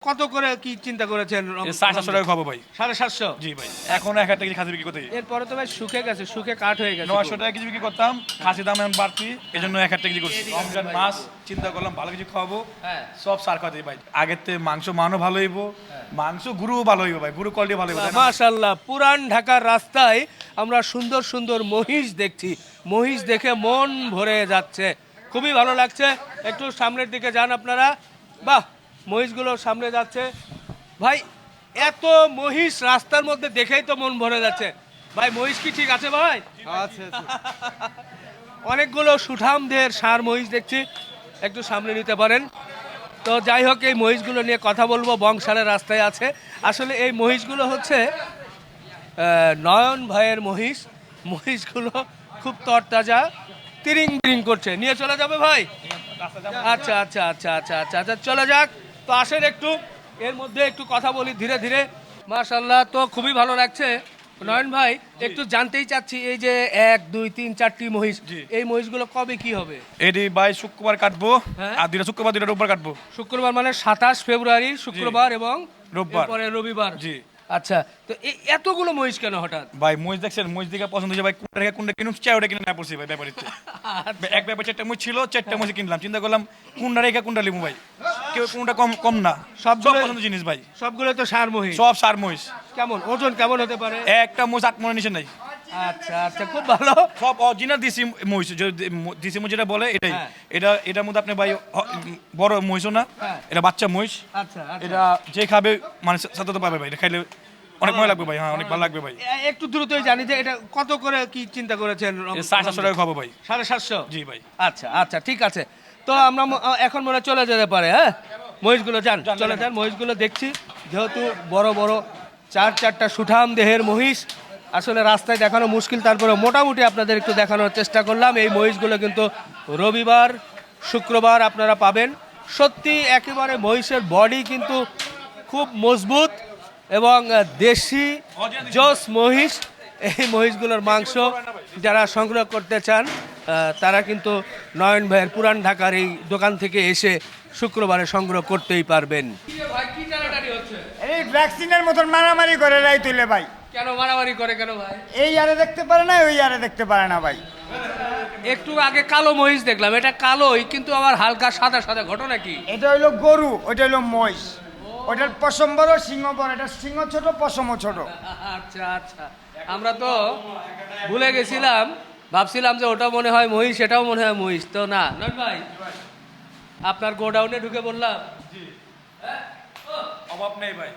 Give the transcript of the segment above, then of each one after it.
কত করে কি চিন্তা করেছেন? 750 টাকা খাবো ভাই। 750? জি ভাই, এখন 1000 টাকা কেজি খাসি বিক্রি করতে এরপরে তো ভাই শুকে গেছে, শুকে কাঠ হয়ে গেছে। 900 টাকা কেজি বিক্রি করতাম, খাসি দাম এখন বাড়তি, এই জন্য 1000 টাকা কেজি করছি। রমজান মাস চিন্তা করলাম ভালো কিছু খাওয়াবো, হ্যাঁ। সব সার খাওয়াতে ভাই। আগের থেকে মাংস মানও ভালো হইব, মাংস গুরুও ভালো হইব ভাই, গুরু কোয়ালিটি ভালো হইব। মাশাআল্লাহ, পুরান ঢাকার রাস্তায় আমরা সুন্দর সুন্দর মহিষ দেখছি, মহিষ দেখে মন ভরে যাচ্ছে, খুবই ভালো লাগছে। একটু সামনের দিকে যান আপনারা, বাহ, মহিষগুলো সামনে যাচ্ছে। ভাই এত মহিষ রাস্তার মধ্যে দেখেই তো মন ভরে যাচ্ছে। ভাই মহিষ কি ঠিক আছে ভাই? আচ্ছা আচ্ছা। অনেকগুলো সুঠাম দেহের ষাঁড় মহিষ দেখছি, একটু সামনে নিতে পারেন। তো যাই হোক, এই মহিষগুলো নিয়ে কথা বলবো, বংশালের রাস্তায় আছে। আসলে এই মহিষগুলো হচ্ছে নয়ন ভাইয়ের মহিষ। মহিষগুলো খুব তরতাজা, তিরিং বিরিং করছে, নিয়ে চলে যাবে ভাই? আচ্ছা আচ্ছা আচ্ছা আচ্ছা আচ্ছা আচ্ছা, চলে যাক। তো আসেন একটু এর মধ্যে একটু কথা বলি ধীরে ধীরে। মাশাআল্লাহ, তো খুবই ভালো লাগছে। নয়ন ভাই, একটু জানতেই চাচ্ছি, এই যে 1 2 3 4টি মহিষ, এই মহিষগুলো কবে কি হবে? এটি ভাই শুক্রবার কাটবো, হ্যাঁ। আর দুইটা শুক্রবার দুইটা রোববার কাটবো। শুক্রবার মানে 27 ফেব্রুয়ারি শুক্রবার এবং রোববার। এরপরে রবিবার। জি আচ্ছা, তো এই এতগুলো মহিষ কেন হঠাৎ? ভাই, মহিষ দেখছেন, মহিষ দেখে পছন্দ হয়েছে ভাই, কোনটা রেখে কোনটা কিনুম, চাই ওটা কিনে না পড়ছি ভাই ব্যাপারিতে। এক ব্যাপার 4টা মহিষ ছিল, 4টা মহিষ কিনলাম, চিন্তা করলাম কোনটা রেখে কোনটা লিমু ভাই, কেউ কোনটা কম কম না, সব পছন্দ জিনিস ভাই, সবগুলো তো ষাঁড় মহিষ। সব সার মহিষ। কেমন ওজন কেমন হতে পারে? একটা মহিষ 8 মনের নিচে নাই। আচ্ছা আচ্ছা, খুব ভালো। সব অরিজিনাল দেশি মহিষ, দেশি মহিষ যেটা বলে এটাই। হ্যাঁ। এটার মধ্যে আপনি ভাই বড় মহিষও না, হ্যাঁ। এটা বাচ্চা মহিষ। আচ্ছা আচ্ছা, এটা যে খাবে মানে সাথে তো পাবে ভাই, এটা খাইলে অনেক মজা লাগবে ভাই, হ্যাঁ অনেক ভালো লাগবে ভাই। একটু দ্রুতই জানি যে এটা কত করে কি চিন্তা করেছেন? 750 টাকা খাবো ভাই। 750? জি ভাই। আচ্ছা আচ্ছা, ঠিক আছে। তো আমরা এখন মনে হয় চলে যেতে পারে। হ্যাঁ, মহিষগুলো যান, চলে যান। মহিষগুলো দেখছি, যেহেতু বড় বড় 4টা সুঠাম দেহের মহিষ, আসলে রাস্তায় দেখানো মুশকিল, তারপরে মোটামুটি আপনাদের একটু দেখানোর চেষ্টা করলাম। এই মহিষগুলো কিন্তু রবিবার শুক্রবার আপনারা পাবেন। সত্যি একেবারে মহিষের বডি কিন্তু খুব মজবুত এবং দেশি জোস মহিষ। এই মহিষগুলোর মাংস যারা সংগ্রহ করতে চান তারা কিন্তু নয়ন ভাইয়ের পুরান ঢাকার এই দোকান থেকে এসে শুক্রবারে সংগ্রহ করতেই পারবেন। এই ভ্যাকসিনের মতন মারামারি করে রাই তুলে ভাই। কেন মারামারি করে কেন ভাই? এই আরে দেখতে পারে না, ওই আরে দেখতে পারে না ভাই। একটু আগে কালো মহিষ দেখলাম, এটা কালোই কিন্তু আবার হালকা সাদা সাদা, ঘটনা কি? এটা হইলো গরু, ওইটা হইলো মহিষ। ওইটার পশম বড়, সিংহ বড়, এটা সিংহ ছোট, পশমও ছোট। আচ্ছা আচ্ছা, আমরা তো ভুলে গেছিলাম, ভাবছিলাম যে ওটা মনে হয় মহিষ, এটাও মনে হয় মহিষ, তো না। নয় ভাই, আপনার গোডাউনে ঢুকে বললাম অভাব নেই ভাই।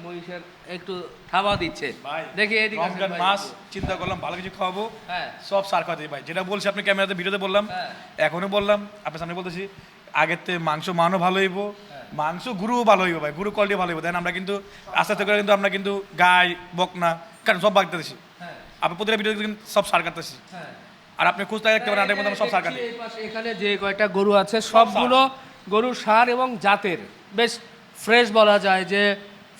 মহিষের একটু খাওয়া দিচ্ছে, ভাই দেখি এদিকে আসেন রমজান ভাই। মাস চিন্তা করলাম ভালো কিছু খাওয়াবো, হ্যাঁ। সব সার খাওয়াতে ভাই, যেটা বলছি আপনি ক্যামেরাতে ভিডিওতে বললাম, হ্যাঁ। এখনো বললাম, আপনার সামনে বলতেছি, আগের থেকে মাংস মানও ভালো হইব, মাংস গুরুও ভালো হইব ভাই, গুরু কোয়ালিটি ভালো হইব। দেন আমরা কিন্তু আস্তে আস্তে করে কিন্তু আমরা কিন্তু গাই বকনা কারণ সব বাগতেছি, আপনি প্রতিটা ভিডিও কিন্তু সব সার কাটতেছি, আর আপনি খুঁজতে দেখতে পারেন আটের মধ্যে আমরা সব সার কাটি। এই পাশে এখানে যে কয়টা গরু আছে সবগুলো গরুর সার এবং জাতের, বেশ ফ্রেশ বলা যায়, যে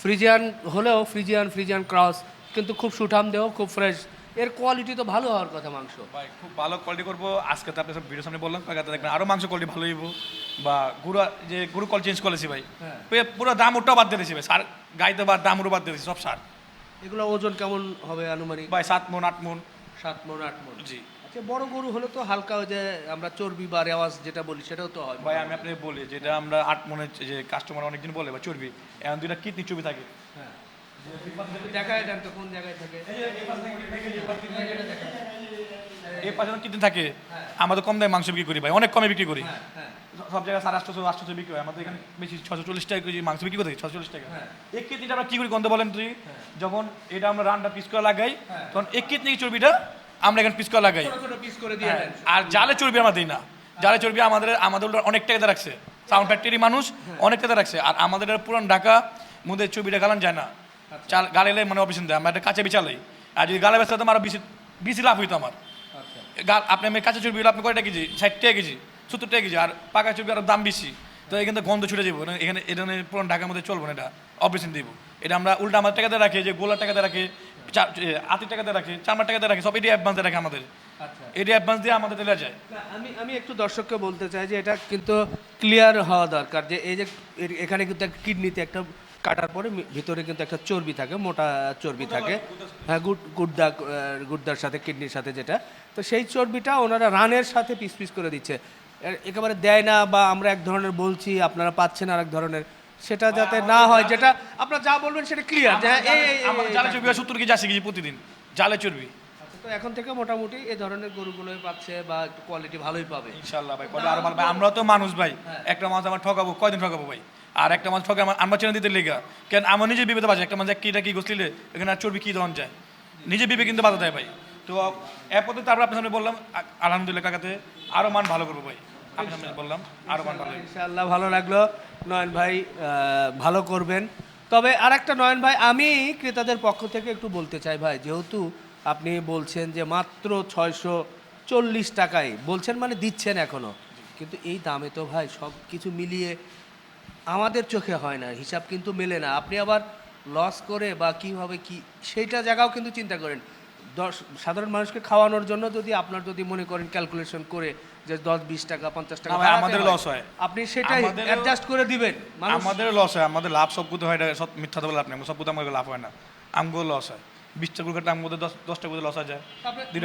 ফ্রিজিয়ান হলেও ফ্রিজিয়ান ক্রস, কিন্তু খুব সুঠাম দেহ, খুব ফ্রেশ। এর কোয়ালিটি তো ভালো হওয়ার কথা মাংস। ভাই খুব ভালো কোয়ালিটি করবো, আজকে তো আপনার সব ভিডিও সামনে বললাম, কালকে দেখবেন আরও মাংস কোয়ালিটি ভালো হইব, বা গুরু কল চেঞ্জ করেছি ভাই, পুরো দাম ওটাও বাদ দিয়ে দিয়েছি ভাই, সার গাইতে বাদ দাম ওটাও বাদ দিয়ে দিয়েছি, সব সার। এগুলো ওজন কেমন হবে আনুমানিক? ভাই 7 মন 8 মন। 7 মণ 8 মণ। জি আচ্ছা, বড় গরু হলে তো হালকা, ওই যে আমরা চর্বি বা রেওয়াজ যেটা বলি সেটাও তো হয় ভাই, আমি আপনাকে বলি, যেটা আমরা 8 মনের যে কাস্টমার অনেকদিন বলে বা চর্বি, এখন দুইটা কিডনি চর্বি থাকে। হ্যাঁ, দেখায় দেন তো কোন জায়গায় থাকে। এই পাশে কিডনি থাকে, আমাদের কম দামে মাংস বিক্রি করি ভাই, অনেক কমে বিক্রি করি, হ্যাঁ, সব জায়গায় 850 বিক্রি হয়, আমাদের এখানে বেশি 640 টাকা কেজি মাংস বিক্রি করতে 640 টাকা। এক কেজিটা আমরা কি করি গন্ধ বলেন তুই, যখন এটা আমরা রানটা পিস করে লাগাই, তখন এক কেজি চর্বিটা আমরা এখানে পিস করে লাগাই, ছোট ছোট পিস করে দিয়ে দেন। আর জালে চর্বি আমরা দিই না, জালে চর্বি আমাদের অনেক টাকা রাখছে, সাউন্ড ফ্যাক্টরি মানুষ অনেক টাকা রাখছে, আর আমাদের পুরান ঢাকা মধ্যে চর্বিটা গালান যায় না, চাল গালেলে মানে অপশন দেয়, আমরা একটা কাঁচা বিছালাই, আর যদি গালে বেচতে হতাম আরো বেশি লাভ হইতো আমার। আপনি আমি কাঁচা চর্বি আপনি কয়টা কেজি, 60 টাকা কেজি, 70 টাকা কেজি, আর পাকা চর্বি আরো দাম বেশি, তো এখানে তো গন্ধ ছুটে যাবো, এখানে এটা পুরান ঢাকার মধ্যে চলবো না, এটা অপারেশন দিব। এটা আমরা উল্টা আমার টাকাতে রাখি, যে গোলার টাকাতে রাখি, আতির টাকাতে রাখি, চামড়ার টাকাতে রাখি, সব এটি অ্যাডভান্সে রাখে আমাদের, আচ্ছা। এটা অ্যাডভান্স দিয়ে আমাদের দেওয়া যায়। না, আমি একটু দর্শককে বলতে চাই যে এটা কিন্তু ক্লিয়ার হওয়া দরকার যে এই যে এখানে কিন্তু একটা কিডনিতে একটা কাটার পরে ভিতরে কিন্তু একটা চর্বি থাকে, মোটা চর্বি থাকে, হ্যাঁ গুর্দার সাথে কিডনির সাথে যেটা, তো সেই চর্বিটা ওনারা রানের সাথে পিস পিস করে দিচ্ছে, একেবারে দেয় না, বা আমরা এক ধরনের বলছি আপনারা পাচ্ছেন আর এক ধরনের, সেটা যাতে না হয়, যেটা আপনারা যা বলবেন সেটা ক্লিয়ার যে হ্যাঁ, আমাদের জালে চর্বি হয় 70 কেজি 80 কেজি প্রতিদিন জালে চর্বি। তো এখন থেকে মোটামুটি এই ধরনের গরুগুলোই পাচ্ছে বা একটু কোয়ালিটি ভালোই পাবে। ইনশাআল্লাহ ভাই, কবে আরো ভালো ভাই। আমরা তো মানুষ ভাই, একটা মাছ আমার ঠকাবো, কয়দিন ঠকাবো ভাই? আর একটা মাছ ঠকে আমরা চেনে দিতে লেগা, কেন আমার নিজের বিবেকে বাজে, একটা মাছ কিটা কি গোসলিলে এখানে আর চর্বি কি দেওয়া যায়, নিজের বিবেকে কিন্তু বাধা দেয় ভাই। তো এর পথে তারপর আপনার সামনে বললাম আলহামদুলিল্লাহ কাকাতে আরো মান ভালো করবো ভাই, আপনার সামনে বললাম আরো মান ভালো। ইনশাআল্লাহ ভালো লাগলো নয়ন ভাই, ভালো করবেন। তবে আরেকটা নয়ন ভাই, আমি ক্রেতাদের পক্ষ থেকে একটু বলতে চাই ভাই, যেহেতু আপনি বলছেন যে মাত্র 640 টাকায় বলছেন, মানে দিচ্ছেন এখনো, কিন্তু এই দামে তো ভাই সব কিছু মিলিয়ে আমাদের চোখে হয় না, হিসাব কিন্তু মেলে না। আপনি আবার লস করে বা কীভাবে কি সেইটা জায়গাও কিন্তু চিন্তা করেন। সাধারণ মানুষকে খাওয়ানোর জন্য যদি আপনার যদি মনে করেন ক্যালকুলেশন করে যে 10-20 টাকা 50 টাকা ভাই, আমাদের লস হয়, আপনি সেটাই অ্যাডজাস্ট করে দিবেন। আমাদের লস হয়, আমাদের লাভ সব কিছু হয়, এটা সব মিথ্যা তো বলে আপনি, সব কিছু আমাদের লাভ হয় না, আমগুলো লস হয়। 20টা গরু কাটলে আমাদের 10টা গরু লস হয়ে যায়,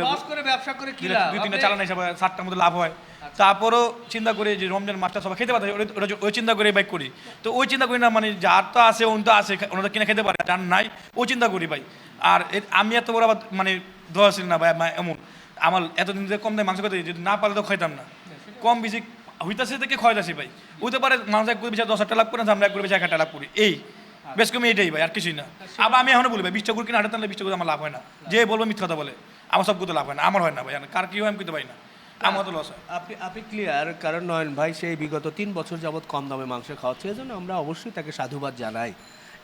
লস করে ব্যবসা করে কি লাভ? 2-3টা চালান হিসাবে 60টার মধ্যে লাভ হয়। তারপরও চিন্তা করি যে রমজান মাছটা সবাই খেতে পারে, ওই চিন্তা করে বাইক করি। তো ওই চিন্তা করি না, মানে যার তো আছে ওন তো আছে, ওনারা কিনে খেতে পারে, যার নাই ওই চিন্তা করি ভাই। আর আমি এত বড় আবার মানে ধোয়াছিল না ভাই, এমন আমার এতদিন যে কম দামে মাংস খেতে, যদি না পারলে তো খাইতাম না, কম বেশি হইতাছে থেকে খাওয়াইতাছি ভাই। হইতে পারে মানুষ 1 কোটি 10,000 লাভ করে, আমরা 1 কোটি 1,000 লাভ করি, এই বেশ কমে এটাই ভাই, আর কিছুই না। আবার আমি এখনো বলি ভাই, 20টা গরু কিনে 8 টানলে 20টা গরু আমার লাভ হয় না, যে বলবো মিথ্যা কথা বলে, আমার সব কিছু লাভ হয় না, আমার হয় না ভাই, কার কি হয় আমি কিন্তু পাই না, আমার তো লস হয়। আপনি ক্লিয়ার, কারণ নয়ন ভাই সেই বিগত 3 বছর যাবৎ কম দামে মাংস খাওয়াচ্ছে, এই জন্য আমরা অবশ্যই তাকে সাধুবাদ জানাই।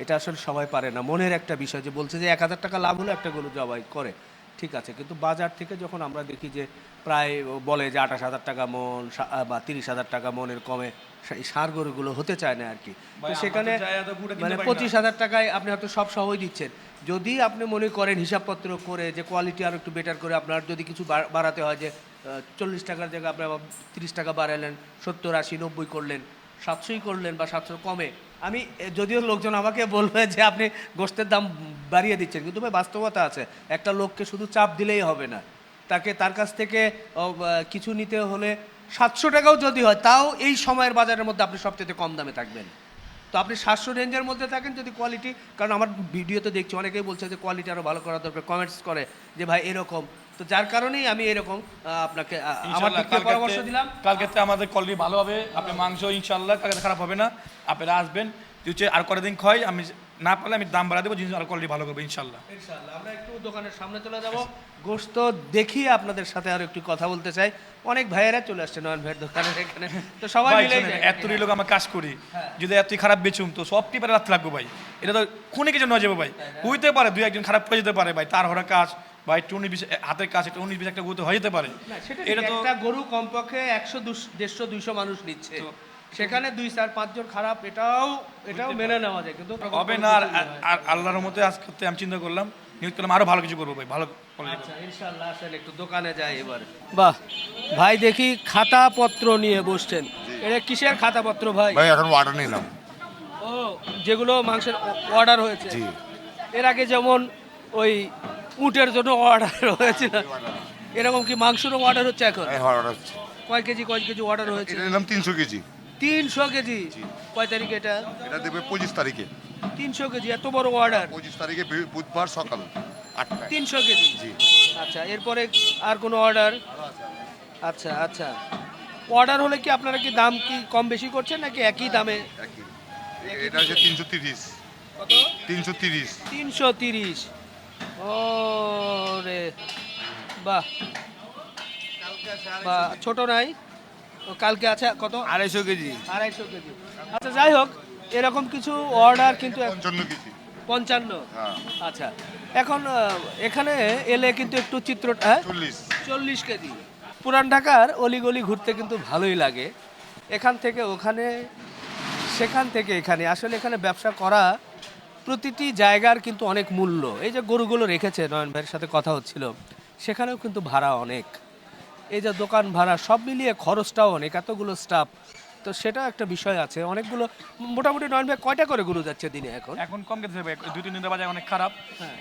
এটা আসলে সবাই পারে না, মনের একটা বিষয়, যে বলছে যে 1000 টাকা লাভ হলে একটা গরু জবাই করে, ঠিক আছে, কিন্তু বাজার থেকে যখন আমরা দেখি যে প্রায় বলে যে 28,000 টাকা মন বা 30,000 টাকা মনের কমে এই ষাঁড় গরুগুলো হতে চায় না আর কি, তো সেখানে মানে 25,000 টাকায় আপনি হয়তো সব সহই দিচ্ছেন। যদি আপনি মনে করেন হিসাবপত্র করে যে কোয়ালিটি আরও একটু বেটার করে আপনার যদি কিছু বাড়াতে হয়, যে 40 টাকার জায়গায় আপনি আবার 30 টাকা বাড়ালেন, 70, 80, 90 করলেন, 700 করলেন বা 700 কমে, আমি যদিও লোকজন আমাকে বলবে যে আপনি গোশতের দাম বাড়িয়ে দিচ্ছেন, কিন্তু ভাই বাস্তবতা আছে, একটা লোককে শুধু চাপ দিলেই হবে না, তার কাছ থেকে কিছু নিতে হলে 700 টাকাও যদি হয়, তাও এই সময়ের বাজারের মধ্যে আপনি সবচেয়ে কম দামে থাকবেন। তো আপনি 700 রেঞ্জের মধ্যে থাকেন যদি কোয়ালিটি, কারণ আমার ভিডিওতে দেখছি অনেকেই বলছে যে কোয়ালিটি আরও ভালো করা দরকার, কমেন্টস করে যে ভাই এরকম, তো যার কারণেই আমি এরকম আপনাকে আমার দিক থেকে পরামর্শ দিলাম। কালকে আমাদের কোয়ালিটি ভালো হবে, আপনি মাংস ইনশাআল্লাহ কালকে খারাপ হবে না, আপনারা আসবেন, আর কয়েকদিন খাই, আমি না পারলে আমি দাম বাড়া দেবো, জিনিস আর কোয়ালিটি ভালো করবো ইনশাআল্লাহ। আমরা একটু দোকানের সামনে চলে যাব, গোশত দেখি আপনাদের সাথে আর একটু কথা বলতে চাই। অনেক ভাইয়েরা চলে আসছে নয়ন ভাইয়ের দোকানের এখানে, তো সবাই মিলে এতই লোক আমার কাজ করি, যদি এতই খারাপ বেচুম তো সব টিপারে রাখতে লাগবো ভাই, এটা তো খুনে কিছু নয় যাবো ভাই, হইতে পারে 2-1 খারাপ করে যেতে পারে ভাই, তার হরা কাজ ভাই, 19-20 হাতের কাজ, একটা 19-20 একটা গরু হয়ে যেতে পারে, এটা তো একটা গরু কমপক্ষে 100-150-200 মানুষ নিচ্ছে, সেখানে 2-4-5 জন খারাপ, এটাও মেনে নেওয়া যায়, কিন্তু হবে না। আর আল্লাহর মতে আজকে আমি চিন্তা করলাম, নিয়োগ করলাম আরো ভালো কিছু করবো ভাই, ভালো। আচ্ছা ইনশাআল্লাহ, আসেন একটু দোকানে যাই এবার। বাহ ভাই, দেখি খাতাপত্র নিয়ে বসছেন, এটা কিসের খাতাপত্র ভাই? ভাই এখন অর্ডার নিলাম। ও, যেগুলো মাংসের অর্ডার হয়েছে, এর আগে যেমন ওই উটের জন্য অর্ডার হয়েছিল, এরকম কি মাংসেরও অর্ডার হচ্ছে এখন? অর্ডার হচ্ছে। কয় কেজি অর্ডার হয়েছে? এটা নিলাম 300 কেজি। 300 কেজি? কয় তারিখে এটা? এটা দেবে 25 তারিখে। 300 কেজি, এত বড় অর্ডার? 25 তারিখে বুধবার সকাল 8টায়। 300 কেজি? জি। আচ্ছা, এরপরে আর কোনো অর্ডার? আচ্ছা আচ্ছা, অর্ডার হলে কি আপনারা কি দাম কি কম বেশি করছেন নাকি একই দামে? একই। এটা হচ্ছে 330। কত? 330। 330? ও রে, বাহ বাহ, ছোট নাই? ও কালকে আছে কত? 250 কেজি। 250 কেজি। আচ্ছা যাই হোক, এরকম কিছু অর্ডার কিন্তু 55 কেজি। 55? হ্যাঁ। আচ্ছা, এখন এখানে এলে কিন্তু একটু চিত্র 40 কেজি। পুরান ঢাকার অলিগলি ঘুরতে কিন্তু ভালোই লাগে, এখান থেকে ওখানে, সেখান থেকে এখানে, আসলে এখানে ব্যবসা করা প্রতিটি জায়গার কিন্তু অনেক মূল্য। এই যে গরুগুলো রেখেছে, নয়ন ভাইয়ের সাথে কথা হচ্ছিল, সেখানেও কিন্তু ভাড়া অনেক। এই যে দোকান ভাড়া সব মিলিয়ে খরচটাও অনেক, এতগুলো স্টাফ, তো সেটা একটা বিষয় আছে। অনেকগুলো মোটামুটি নয়ন ভাই কয়টা করে গরু যাচ্ছে দিনে এখন? এখন কম গেছে ভাই, 2-3 দিনের বাজার অনেক খারাপ,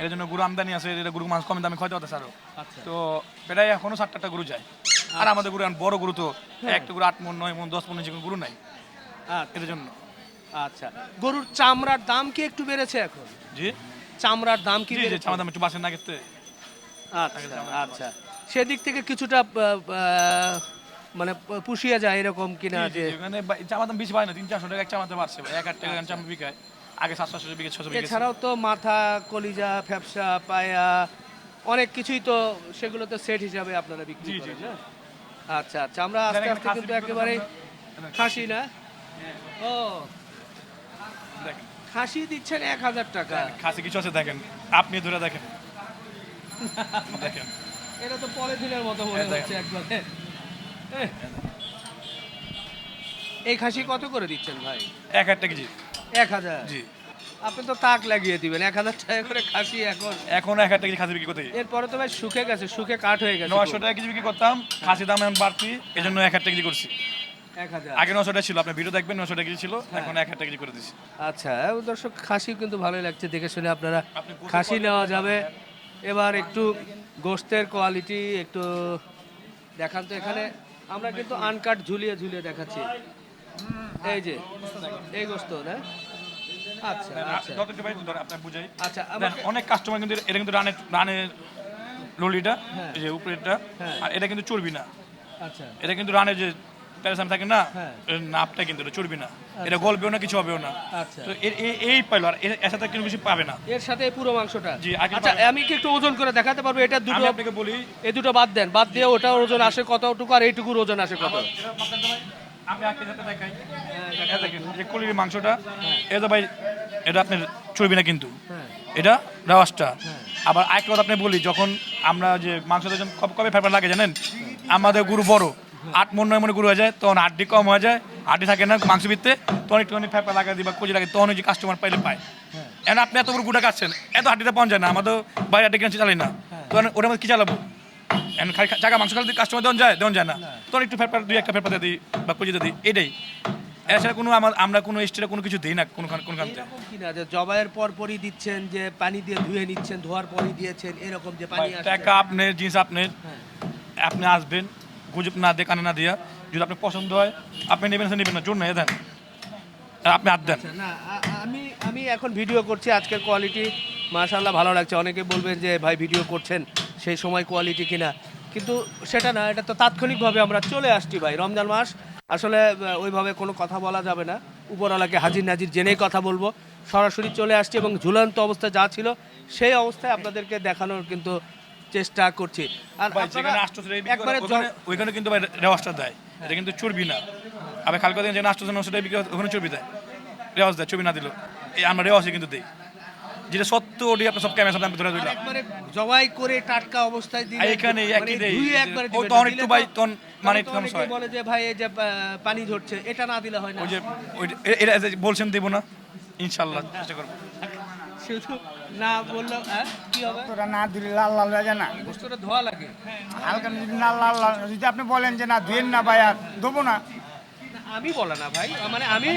এর জন্য গরু আমদানি আছে, এটা গরু মাছ কম দামে খাইতে হতেছে আরো। তো প্রায় এখনো 7-8টা গরু যায়। আর আমাদের গরু এখন বড় গরু, তো একটা গরু 8 মণ 9 মণ 10 মণ নিচে কোনো গরু নাই, এর জন্য। আচ্ছা, গরুর চামড়ার দাম কি একটু বেড়েছে এখন? জি চামড়ার দাম কি জি জি, বেড়েছে? চামড়া দাম একটু বাসের না গেছে। আচ্ছা আচ্ছা, সেদিক থেকে কিছুটা মানে পুষিয়ে যায় এরকম কিনা যে? মানে চামড়া দাম বেশি পায় না, 300-400 টাকা এক চামড়াতে বাড়ছে ভাই, 1-8 টাকা চামড়া বিকায়, আগে 700-800 বিকে 600 বিকে। এছাড়াও তো মাথা, কলিজা, ফ্যাপসা, পায়া অনেক কিছুই তো, সেগুলো তো সেট হিসাবে আপনারা বিক্রি জি, জি, করেন জি। না? আচ্ছা আচ্ছা, আমরা আস্তে দেখেন, আস্তে খাসি কিন্তু বিক্রি একেবারে করতে খাসি না, ও দেখেন খাসি দিচ্ছেন 1000 টাকা, খাসি কিছু আছে দেখেন, আপনি ধরে দেখেন, দেখেন এটা তো পলিথিনের মতো মনে দেখেন। হচ্ছে একবারে। এহ। এই খাসি কত করে দিচ্ছেন ভাই? 1 টাকা কেজি। 1000? জি, আপনি তো তাক লাগিয়ে দিবেন, 1000 টাকা করে খাসি এখন। এখন 1 টাকা কেজি খাসি বিক্রি করতে এরপরে তো ভাই শুকে গেছে, শুকে কাঠ হয়ে গেছে। 900 টাকা কেজি বিক্রি করতাম, খাসি দাম এখন বাড়তি, এই জন্য 1 টাকা কেজি করছি। 1000? আগে 900 টাকা ছিল, আপনি ভিডিও দেখবেন 900 টাকা কেজি ছিল, এখন 1 টাকা কেজি করে দিচ্ছি। আচ্ছা দর্শক, খাসি কিন্তু ভালোই লাগছে দেখে শুনে, আপনারা আপনি গোস্ত খাসি quality নেওয়া দেখেন। যাবে। এবার একটু গোস্তের কোয়ালিটি একটু দেখান তো। এখানে আমরা কিন্তু আনকাট ঝুলিয়ে ঝুলিয়ে দেখাচ্ছি, এই যে এই গোস্ত না? আচ্ছা আচ্ছা যতটুকু ভাই ধরে আপনার বুঝাই। আচ্ছা, দেখেন, আমাকে অনেক কাস্টমার কিন্তু এটা কিন্তু রানের ললিটা, হ্যাঁ। এই যে উপরেরটা, হ্যাঁ। আর এটা কিন্তু চর্বি না, আচ্ছা এটা কিন্তু রানের যে প্যারাসাম থাকে না, হ্যাঁ। এর নাপটা কিন্তু এটা চর্বি না, এটা গলবেও না, কিছু হবেও না। আচ্ছা। তো এই পাইলো, আর এর সাথে কিন্তু কিছু পাবে না। এর সাথে এই পুরো মাংসটা? জি, আগে আচ্ছা, পাবেন। আমি কি একটু ওজন করে দেখাতে পারবো? এটা দুটো, আমি আপনাকে বলি, এই দুটো বাদ দেন, বাদ দিয়ে ওটা ওজন আসে কতটুকু আর এইটুকুর ওজন আসে কত? আমি আপনার সাথে দেখাই, এটা দেখেন যে কলির মাংসটা, এটা ভাই এটা আপনার চর্বি না কিন্তু, হ্যাঁ। এটা রাওয়াসটা। আবার আরেকটা কথা আপনি বলি, যখন আমরা যে মাংসটা যখন কবে ফেপড়া লাগে জানেন, আমাদের গরু বড় 8 মণ 9 মণ গরু হয়ে যায়, তখন হাড্ডি কম হয়ে যায়, হাড্ডি থাকে না মাংস ভিত্তে, তখন একটুখানি ফেপড়া লাগা দিই বা কচি লাগে, তখন ওই যে কাস্টমার পাইলে পায়। এখন আপনি এত বড় গুটা কাটছেন, এত হাড্ডিটা পাওয়া যায় না, আমাদের বাইরে হাড্ডি কিনে চালাই না, তখন ওটা মধ্যে কি চালাবো? এখন খালি জায়গা মাংস খালি কাস্টমার দেওয়া যায় না, তখন একটু ফেপড়া 2-1টা ফেপড়া দিয়ে দিই বা কচি দিয়ে দিই, এটাই। এছাড়া কোনো আমরা কোনো এক্সট্রা কোনো কিছু দিই না কোনখান থেকে। এরকম কি না যে জবাইয়ের পর পরই দিচ্ছেন, যে পানি দিয়ে ধুয়ে নিচ্ছেন, ধোয়ার পরই দিয়েছেন, এরকম যে পানি আসছে? টাকা আপনার, জিনিস আপনার, আপনি আসবেন গুজব না দিয়ে কানে না দিয়া, যদি আপনার পছন্দ হয় আপনি নেবেন না, জোর নেই দেন, আর আপনি হাত দেন। আচ্ছা, না আমি আমি এখন ভিডিও করছি, আজকের কোয়ালিটি মাশাআল্লাহ ভালো লাগছে। অনেকে বলবেন যে ভাই ভিডিও করছেন সেই সময় কোয়ালিটি কিনা, কিন্তু সেটা না, এটা তো তাৎক্ষণিকভাবে আমরা চলে আসছি ভাই, রমজান মাস, আসলে ওইভাবে কোনো কথা বলা যাবে না, উপরওয়ালাকে হাজির নাজির জেনেই কথা বলবো। সরাসরি চলে আসছি এবং ঝুলন্ত অবস্থায় যা ছিল সেই অবস্থায় আপনাদেরকে দেখানোর কিন্তু চেষ্টা করছি। আর ভাই আপনারা যেখানে আসতেছে একবারে ওইখানে কিন্তু ভাই রেওয়াজটা দেয়, এটা কিন্তু চর্বি না। আবার কালকে দিন যেখানে আসতেছে 900 টাকা বিক্রি হয়, ওখানে চর্বি দেয়, রেওয়াজ দেয়, চর্বি না দিল এই আমরা রেওয়াজে কিন্তু দিই, যেটা সত্য ওটি আপনার সব ক্যামেরা সামনে আমি ধরে দিলাম। একবারে জবাই করে টাটকা অবস্থায় দিলে এইখানে একই দেই, ধুয়ে একবারে ও দিবেন, তখন দিলে একটু তো- ভাই তখন মানে তখন একটু তো অনেকেই সমস্যা হয়। বলে যে ভাই এই যে পানি ঝরছে, এটা না দিলে হয় না। ওই যে এটা যে বলছেন দেবো না, ইনশাল্লাহ চেষ্টা করবো। শুধু না বললেও কি হবে? তোরা না দিলে লাল লাল হয়ে যায় না, গোস্তটা ধোয়া লাগে। হালকা যদি না লাল লাল, যদি আপনি বলেন যে না ধুয়েন না ভাই আর দেবো না, আমি বলা না ভাই, মানে আমি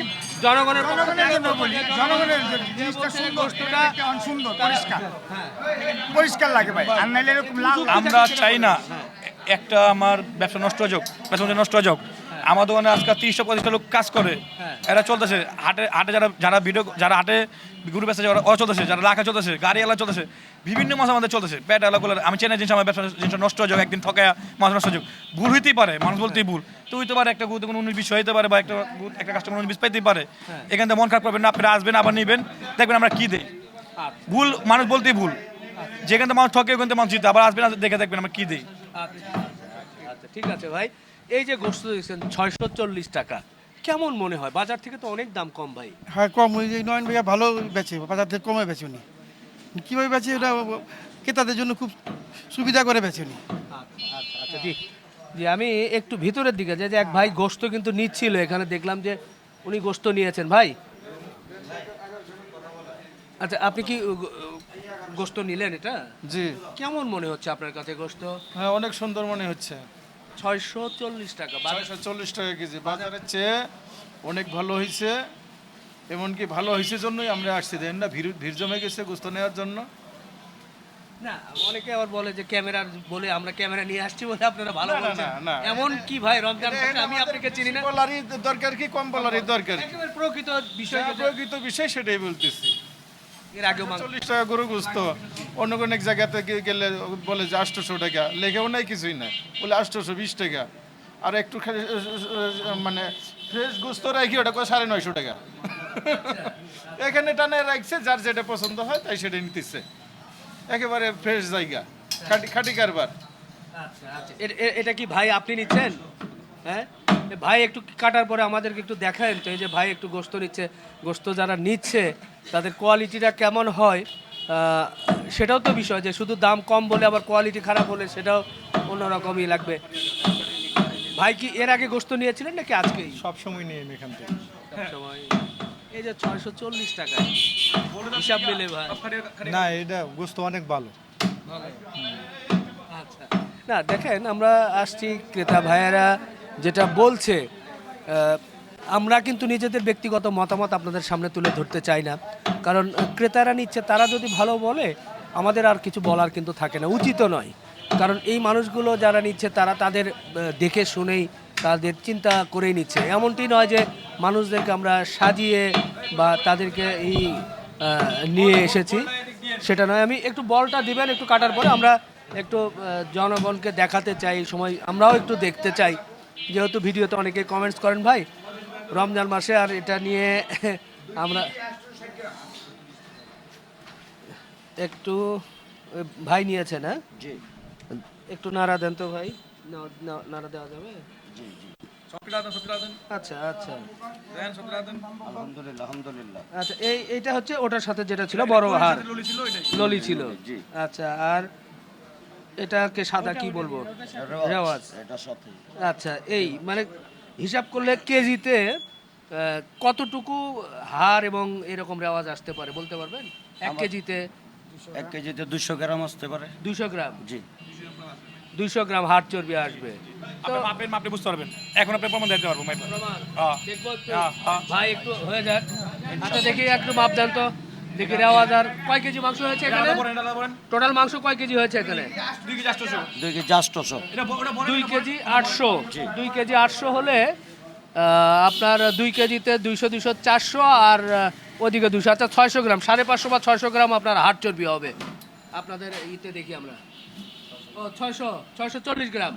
জনগণের পক্ষ জনগণের থেকে জন্য বলি, জনগণের জন্য। জিনিসটা বলছে সুন্দর, গোস্তটা কেমন সুন্দর পরিষ্কার হ্যাঁ পরিষ্কার লাগে ভাই, আর নাইলে এরকম লাল আমরা চাই না একটা আমার ব্যবসা নষ্ট হয়ে যাক, ব্যবসা নষ্ট হয়ে যাক। আমার দোকানে আজকে 30-35টা লোক কাজ করে, হ্যাঁ। এরা চলতেছে হাটে হাটে যারা হাটে গরু বেচা ওরা চলতেছে, যারা রাখা চলতেছে, গাড়ি এলা চলতেছে, বিভিন্ন মাছ আমাদের চলতেছে, পেট এলাগুলো আমি চেনা জিনিস, আমার ব্যবসা জিনিসটা নষ্ট হয়ে যাক, একদিন ঠকায়া মাছ নষ্ট হয়ে যাক, ভুল হইতেই পারে, মানুষ বলতেই ভুল, তো হইতে পারে একটা গুরুত্ব কোনো 19-20 হইতে পারে, বা একটা কাস্টমার 19-20 পাইতেই পারে, এখান থেকে মন খারাপ করবেন না, আপনারা আসবেন আবার নেবেন, দেখবেন আমরা কি দেই। ভুল মানুষ বলতেই ভুল, যেখান থেকে মানুষ ঠকে ওখান থেকে মানুষ জিতে, আবার আসবেন দেখে দেখবেন আমরা কি দেই। আচ্ছা আচ্ছা, ঠিক আছে ভাই। এই যে গোস্ত দিচ্ছেন 640 টাকা, কেমন মনে হয়? বাজার থেকে তো অনেক দাম কম ভাই। হ্যাঁ কম, ওই যে নয়ন ভাইয়া ভালো বেচে, বাজার থেকে কমে বেচে উনি। কীভাবে বেচে ওটা ক্রেতাদের জন্য খুব সুবিধা করে বেচে উনি। আচ্ছা আচ্ছা আচ্ছা, জি জি, আমি একটু ভিতরের দিকে যে এক ভাই গোস্ত কিন্তু নিচ্ছিল, এখানে দেখলাম যে উনি গোস্ত নিয়েছেন ভাই। আচ্ছা, আপনি কি গোস্ত নিলেন? এটা জি, কেমন মনে হচ্ছে আপনার কাছে গোস্ত? হ্যাঁ অনেক সুন্দর মনে হচ্ছে। 640 টাকা। 640 টাকা কেজি, বাজারের চেয়ে অনেক ভালো হয়েছে। এমনকি ভালো হয়েছে জন্যই আমরা আসছি, দেন না ভিড় ভিড় জমে গেছে গোস্ত নেওয়ার জন্য। না, অনেকে আবার বলে যে ক্যামেরার বলে আমরা ক্যামেরা নিয়ে আসছি বলে আপনারা ভালো না, না, বলছেন। না, না। এমন কি ভাই, রমজান মাসে আমি আপনাকে চিনি না। বলারই দরকার কি, কম বলারই দরকার কি? একেবারে প্রকৃত বিষয় যা যেটা, প্রকৃত বিষয় সেটাই বলতেছি। এর আগেও 40 টাকা গরু গোস্ত, অন্য অনেক জায়গাতে গেলে বলে যে 800 টাকা, লেখেও নাই কিছুই নাই, বলে 820 টাকা। আর একটু মানে ফ্রেশ গোস্ত রাখি ওটা করে 950 টাকা। এখানে টানে রাখছে, যার যেটা পছন্দ হয় তাই সেটা নিতেছে। একেবারে ফ্রেশ জায়গা, খাটি খাটি কারবার। আচ্ছা আচ্ছা, এটা কি ভাই আপনি নিচ্ছেন? হ্যাঁ ভাই, একটু কাটার পরে আমাদেরকে একটু দেখান তো, এই যে ভাই একটু গোস্ত নিচ্ছে, গোস্ত যারা নিচ্ছে তাদের কোয়ালিটিটা কেমন হয়, সেটাও তো বিষয়, যে শুধু দাম কম বলে আবার কোয়ালিটি খারাপ হলে সেটাও অন্যরকমই লাগবে। ভাই কি এর আগে গোস্ত নিয়েছিলেন নাকি আজকেই? সব সময় নিয়ে এখান থেকে। সবসময়। এই যে 640 টাকায় হিসাব মিলে ভাই। না, এটা গোস্ত অনেক ভালো। আচ্ছা, না দেখেন, আমরা আসছি, ক্রেতা ভাইয়েরা যেটা বলছে, আমরা কিন্তু নিজেদের ব্যক্তিগত মতামত আপনাদের সামনে তুলে ধরতে চাই না, কারণ ক্রেতারা নিচ্ছে, তারা যদি ভালো বলে আমাদের আর কিছু বলার কিন্তু থাকে না, উচিতও নয়। কারণ এই মানুষগুলো যারা নিচ্ছে তারা তাদের দেখে শুনেই, তাদের চিন্তা করেই নিচ্ছে। এমনটি নয় যে মানুষদেরকে আমরা সাজিয়ে বা তাদেরকে এই নিয়ে এসেছি, সেটা নয়। আমি একটু বলটা দিবেন একটু কাটার পরে, আমরা একটু জনগণকে দেখাতে চাই, এই সময় আমরাও একটু দেখতে চাই, যেহেতু ভিডিওতে অনেকে কমেন্টস করেন ভাই রমজান মাসে, আর এটা নিয়ে আমরা একটু ভাই নিয়েছেন, হ্যাঁ একটু নাড়া দেন তো ভাই, নাড়া দেওয়া যাবে? আচ্ছা আচ্ছা আচ্ছা, এইটা হচ্ছে ওটার সাথে যেটা ছিল বড় হার, ললি ছিল। আচ্ছা, আর এটাকে সাদা কি বলবো, রেওয়াজ। আচ্ছা, এই মানে হিসাব করলে কেজিতে কতটুকু হার এবং এরকম রেওয়াজ আসতে পারে বলতে পারবেন? 1 কেজিতে 1 কেজিতে 200 গ্রাম আসতে পারে। 200 গ্রাম, জি 200 গ্রাম হাড় চর্বি আসবে। আপনি মাপেন, মাপলে বুঝতে পারবেন। এখন আপনি প্রমাণ দিতে পারবো মাইপা। হ্যাঁ। দেখবো একটু? হ্যাঁ। ভাই একটু হয়ে যাক। আচ্ছা দেখি একটু মাপ দেন তো, দেখি রেওয়াজ। আর কয় কেজি মাংস হয়েছে এখানে? টোটাল মাংস কয় কেজি হয়েছে এখানে? 2 কেজি 800। 2 কেজি 800। 2 কেজি 800। 2 কেজি 800 হলে আপনার 2 কেজিতে 200 200 400, আর ওদিকে 200, আচ্ছা 600 গ্রাম, 550 বা 600 গ্রাম আপনার হাড় চর্বি হবে আপনাদের ইতে। দেখি আমরা, ও 640 গ্রাম।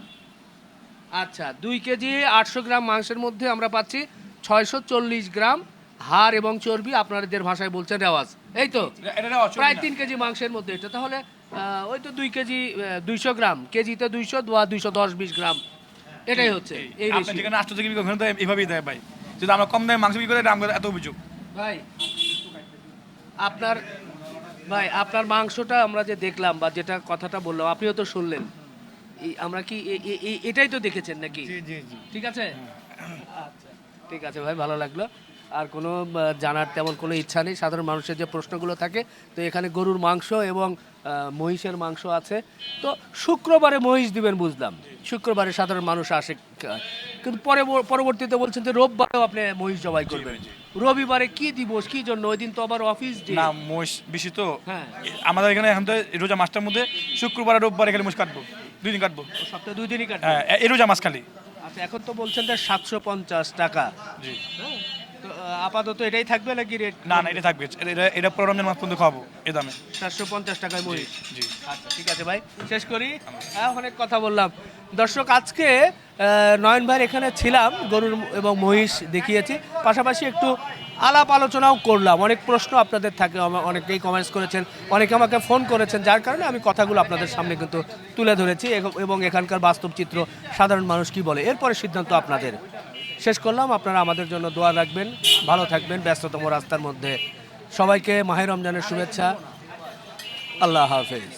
আচ্ছা, 2 কেজি 800 গ্রাম মাংসের মধ্যে আমরা পাচ্ছি 640 গ্রাম হাড় এবং চর্বি, আপনাদের ভাষায় বলছেন রেওয়াজ, এই তো প্রায় 3 কেজি মাংসের মধ্যে এটা। তাহলে ওই তো 2 কেজি 200 গ্রাম, কেজিতে 200 বা 210-20 গ্রাম, এটাই হচ্ছে এই আপনি রেশিও। যেখানে 800 থেকে বিক্রি করেন, এইভাবেই দেয় ভাই। যদি আমরা কম দামে মাংস বিক্রি করি, আমাদের এত অভিযোগ। ভাই আপনার, ভাই আপনার মাংসটা আমরা যে দেখলাম বা যেটা কথাটা বললাম, আপনিও তো শুনলেন, আমরা কি এটাই তো দেখেছেন নাকি? জি জি জি। ঠিক আছে, আচ্ছা ঠিক আছে ভাই, ভালো লাগলো। আর কোনো জানার তেমন কোনো ইচ্ছা নেই। সাধারণ মানুষের যে প্রশ্নগুলো থাকে, তো এখানে গরুর মাংস এবং মহিষের মাংস আছে। তো শুক্রবারে মহিষ দিবেন বুঝলাম, শুক্রবারে সাধারণ মানুষ আসে, কিন্তু পরবর্তীতে বলছেন যে রোববারেও আপনি মহিষ জবাই করবেন। রবিবারে কি দিবস, কি জন্য? ওই দিন তো আবার অফিস ডে। না, মোষ বেশি তো। হ্যাঁ। আমাদের এখানে এখন তো রোজা মাসটার মধ্যে শুক্রবার আর রোববার এখানে মোষ কাটবো, 2 দিন কাটবো। সপ্তাহে 2 দিনই কাটবে। হ্যাঁ, এই রোজা মাস খালি। আচ্ছা, এখন তো বলছেন যে 750 টাকা। জি। হ্যাঁ, তো আপাতত এটাই থাকবে নাকি রেট? না না, এটা থাকবে, এটা পুরো রমজান মাস পর্যন্ত খাবো এই দামে। 750 টাকায় মহিষ। জি। আচ্ছা ঠিক আছে ভাই, শেষ করি। অনেক কথা বললাম। দর্শক, আজকে নয়ন ভাইয়ের এখানে ছিলাম, গরুর এবং মহিষ দেখিয়েছি, পাশাপাশি একটু আলাপ আলোচনাও করলাম। অনেক প্রশ্ন আপনাদের থাকে, অনেকেই কমেন্টস করেছেন, অনেকে আমাকে ফোন করেছেন, যার কারণে আমি কথাগুলো আপনাদের সামনে কিন্তু তুলে ধরেছি, এবং এখানকার বাস্তব চিত্র, সাধারণ মানুষ কি বলে, এরপরে সিদ্ধান্ত আপনাদের। শেষ করলাম। আপনারা আমাদের জন্য দোয়া রাখবেন, ভালো থাকবেন ব্যস্ততম রাস্তার মধ্যে। সবাইকে মাহে রমজানের শুভেচ্ছা। আল্লাহ হাফেজ।